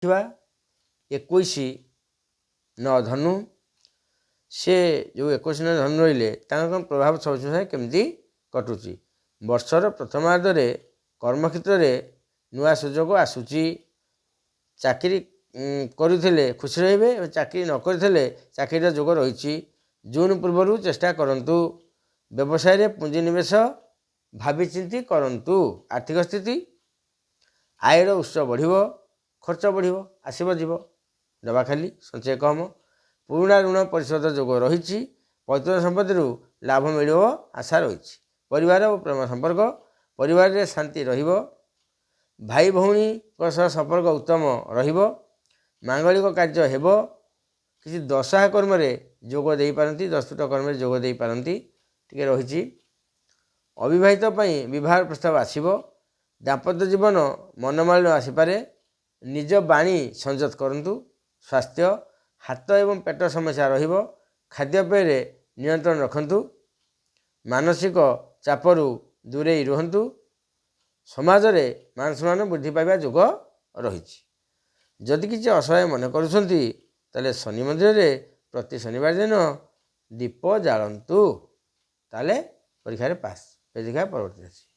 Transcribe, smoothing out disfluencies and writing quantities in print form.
ଦେଖିବା 21 ଧନୁ ସେ ଯେଉଁ 21 ଧନୁ ରହିଲେ ତାଙ୍କ ପ୍ରଭାବ ସବୁ କେମିତି କଟୁଛି। ବର୍ଷର ପ୍ରଥମାର୍ଦ୍ଧରେ କର୍ମକ୍ଷେତ୍ରରେ ନୂଆ ସୁଯୋଗ ଆସୁଛି। ଚାକିରି କରୁଥିଲେ ଖୁସି ରହିବେ, ଚାକିରି ନ କରିଥିଲେ ଚାକିରିର ଯୋଗ ରହିଛି। ଜୁନ୍ ପୂର୍ବରୁ ଚେଷ୍ଟା କରନ୍ତୁ। ବ୍ୟବସାୟରେ ପୁଞ୍ଜିନିବେଶ ଭାବିଚିନ୍ତି କରନ୍ତୁ। ଆର୍ଥିକ ସ୍ଥିତି ଆୟର ଉତ୍ସ ବଢ଼ିବ, ଖର୍ଚ୍ଚ ବଢ଼ିବ, ଆସିବ ଯିବ, ଡବା ଖାଲି, ସଞ୍ଚୟ କମ। ପୁରୁଣା ଋଣ ପରିଶୋଧ ଯୋଗ ରହିଛି। ପୈତୃକ ସମ୍ପତ୍ତିରୁ ଲାଭ ମିଳିବ ଆଶା ରହିଛି। ପରିବାର ଓ ପ୍ରେମ ସମ୍ପର୍କ, ପରିବାରରେ ଶାନ୍ତି ରହିବ। ଭାଇ ଭଉଣୀଙ୍କ ସହ ସମ୍ପର୍କ ଉତ୍ତମ ରହିବ। ମାଙ୍ଗଳିକ କାର୍ଯ୍ୟ ହେବ। କିଛି ଦଶାହ କର୍ମରେ ଯୋଗ ଦେଇପାରନ୍ତି, ଦସ୍ତୁଟ କର୍ମରେ ଯୋଗ ଦେଇପାରନ୍ତି, ଟିକେ ରହିଛି। ଅବିବାହିତ ପାଇଁ ବିବାହ ପ୍ରସ୍ତାବ ଆସିବ। ଦାମ୍ପତ୍ୟ ଜୀବନ ମନମାଳିନ ଆସିପାରେ। ନିଜ ବାଣୀ ସଂଯତ କରନ୍ତୁ। ସ୍ୱାସ୍ଥ୍ୟ ହାତ ଏବଂ ପେଟ ସମସ୍ୟା ରହିବ। ଖାଦ୍ୟପେୟରେ ନିୟନ୍ତ୍ରଣ ରଖନ୍ତୁ। ମାନସିକ ଚାପରୁ ଦୂରେଇ ରୁହନ୍ତୁ। ସମାଜରେ ମାନ ସମ୍ମାନ ବୃଦ୍ଧି ପାଇବା ଯୋଗ ରହିଛି। ଯଦି କିଛି ଅସହାୟ ମନେ କରୁଛନ୍ତି ତାହେଲେ ଶନି ମନ୍ଦିରରେ ପ୍ରତି ଶନିବାର ଦିନ ଦୀପ ଜାଳନ୍ତୁ, ତାହେଲେ ପରୀକ୍ଷାରେ ପାସ୍। ଦେଖିବା ପରବର୍ତ୍ତୀ ରାଶି।